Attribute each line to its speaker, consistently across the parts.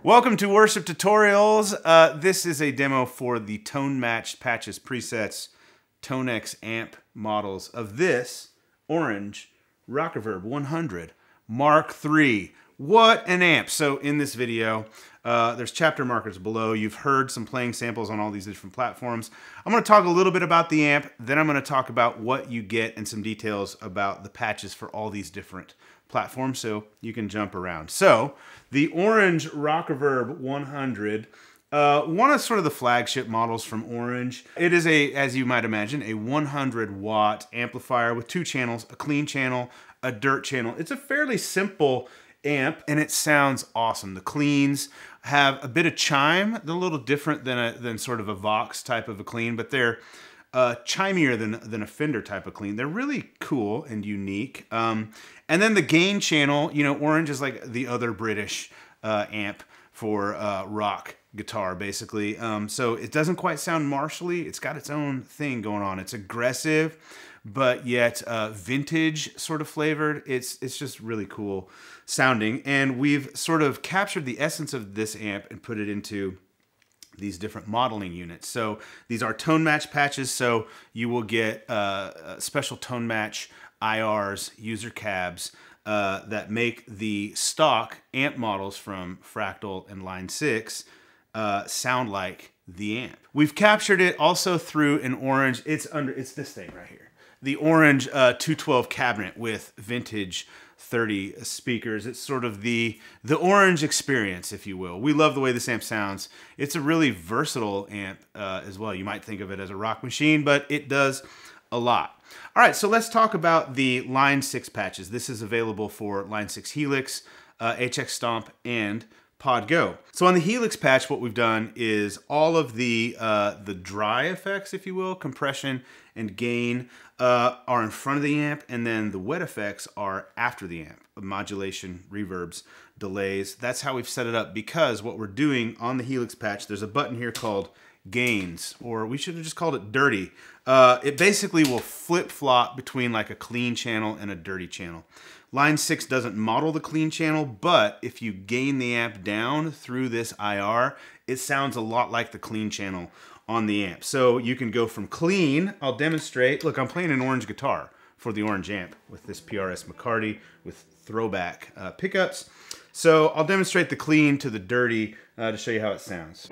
Speaker 1: Welcome to Worship Tutorials. This is a demo for the tone matched patches presets TONEX amp models of this Orange Rockerverb 100 Mark III. What an amp! So in this video, there's chapter markers below. You've heard some playing samples on all these different platforms. I'm going to talk a little bit about the amp, then I'm going to talk about what you get and some details about the patches for all these different platform so you can jump around. So the Orange Rockerverb 100, one of sort of the flagship models from Orange. It is a, as you might imagine, a 100-watt amplifier with two channels, a clean channel, a dirt channel. It's a fairly simple amp and it sounds awesome. The cleans have a bit of chime. They're a little different than sort of a Vox type of a clean, but they're chimier than a Fender type of clean. They're really cool and unique. And then the gain channel, you know, Orange is like the other British amp for rock guitar, basically. So it doesn't quite sound Marshall-y. It's got its own thing going on. It's aggressive, but yet vintage sort of flavored. It's just really cool sounding. And we've sort of captured the essence of this amp and put it into these different modeling units. So these are tone match patches, so you will get special tone match IRs, user cabs, that make the stock amp models from Fractal and Line 6 sound like the amp. We've captured it also through an Orange, it's this thing right here. The Orange 212 cabinet with vintage 30 speakers. It's sort of the Orange experience, if you will. We love the way this amp sounds. It's a really versatile amp as well. You might think of it as a rock machine, but it does a lot. All right, so let's talk about the Line 6 patches. This is available for Line 6 Helix, HX Stomp, and Pod Go. So on the Helix patch, what we've done is all of the dry effects, if you will, compression and gain, are in front of the amp, and then the wet effects are after the amp. Modulation, reverbs, delays. That's how we've set it up, because what we're doing on the Helix patch, there's a button here called gains, or we should have just called it dirty. It basically will flip-flop between like a clean channel and a dirty channel. Line 6 doesn't model the clean channel, but if you gain the amp down through this IR, it sounds a lot like the clean channel on the amp. So you can go from clean, I'll demonstrate. Look, I'm playing an Orange guitar for the Orange amp with this PRS McCarty with throwback pickups. So I'll demonstrate the clean to the dirty to show you how it sounds.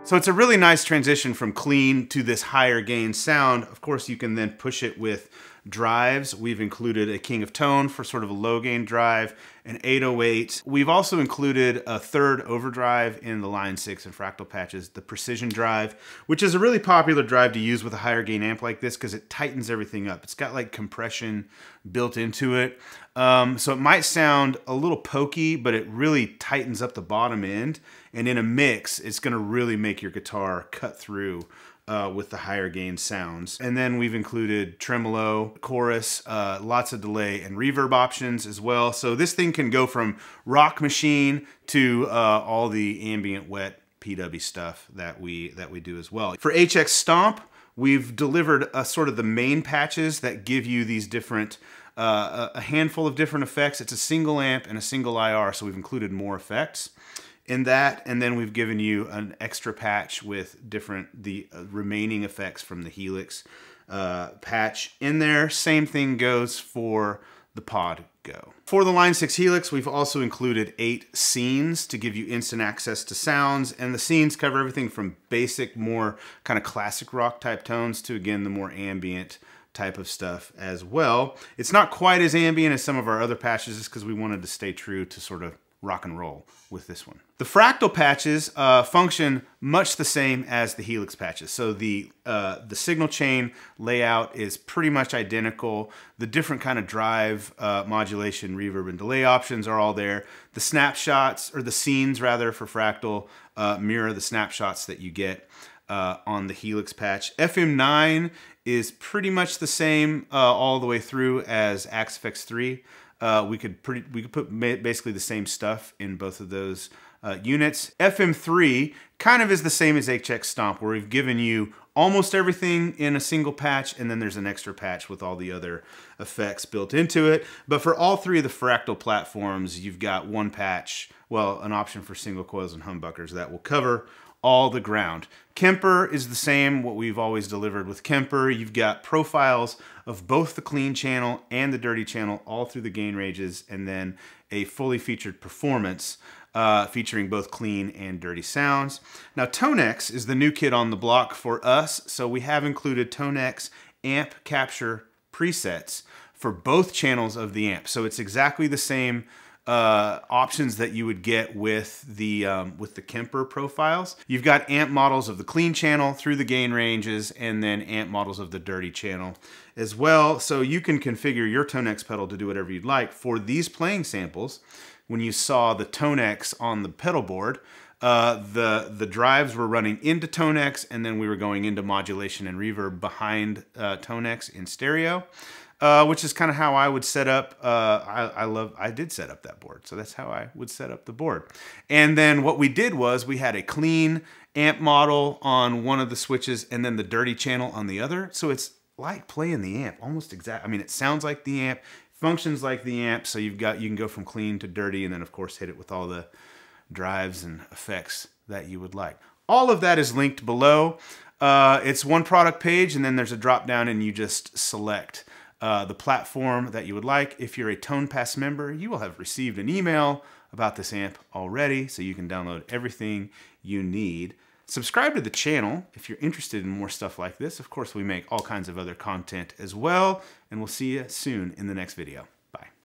Speaker 1: So it's a really nice transition from clean to this higher gain sound. Of course, you can then push it with drives. We've included a King of Tone for sort of a low gain drive, an 808. We've also included a third overdrive in the Line 6 and Fractal patches, the Precision drive, which is a really popular drive to use with a higher gain amp like this because it tightens everything up. It's got like compression built into it. So it might sound a little pokey, but it really tightens up the bottom end. And in a mix, it's gonna really make your guitar cut through with the higher gain sounds. And then we've included tremolo, chorus, lots of delay and reverb options as well. So this thing can go from rock machine to all the ambient wet PW stuff that we do as well. For HX Stomp, we've delivered sort of the main patches that give you these different, a handful of different effects. It's a single amp and a single IR, so we've included more effects in that, and then we've given you an extra patch with the remaining effects from the Helix patch in there. Same thing goes for the Pod Go. For the Line 6 Helix, we've also included 8 scenes to give you instant access to sounds, and the scenes cover everything from basic, more kind of classic rock type tones to, again, the more ambient type of stuff as well. It's not quite as ambient as some of our other patches just because we wanted to stay true to sort of rock and roll with this one. The Fractal patches function much the same as the Helix patches. So the signal chain layout is pretty much identical. The different kind of drive, modulation, reverb, and delay options are all there. The snapshots, or the scenes rather, for Fractal mirror the snapshots that you get on the Helix patch. FM9 is pretty much the same all the way through as Axe-FX III. We could put basically the same stuff in both of those units. FM3 kind of is the same as HX Stomp, where we've given you almost everything in a single patch, and then there's an extra patch with all the other effects built into it. But for all three of the Fractal platforms, you've got one patch, well, an option for single coils and humbuckers that will cover all the ground. Kemper is the same, what we've always delivered with Kemper. You've got profiles of both the clean channel and the dirty channel all through the gain ranges, and then a fully featured performance featuring both clean and dirty sounds. Now, TONEX is the new kid on the block for us, so we have included TONEX amp capture presets for both channels of the amp. So it's exactly the same options that you would get with the Kemper profiles. You've got amp models of the clean channel through the gain ranges, and then amp models of the dirty channel as well. So you can configure your TONEX pedal to do whatever you'd like. For these playing samples, when you saw the TONEX on the pedal board, the drives were running into TONEX, and then we were going into modulation and reverb behind TONEX in stereo. Which is kind of how I would set up, I did set up that board, so that's how I would set up the board. And then what we did was we had a clean amp model on one of the switches and then the dirty channel on the other. So it's like playing the amp, almost exact. I mean, it sounds like the amp, functions like the amp, so you can go from clean to dirty, and then of course hit it with all the drives and effects that you would like. All of that is linked below. It's one product page, and then there's a drop down, and you just select the platform that you would like. If you're a TonePass member, you will have received an email about this amp already, so you can download everything you need. Subscribe to the channel if you're interested in more stuff like this. Of course, we make all kinds of other content as well, and we'll see you soon in the next video.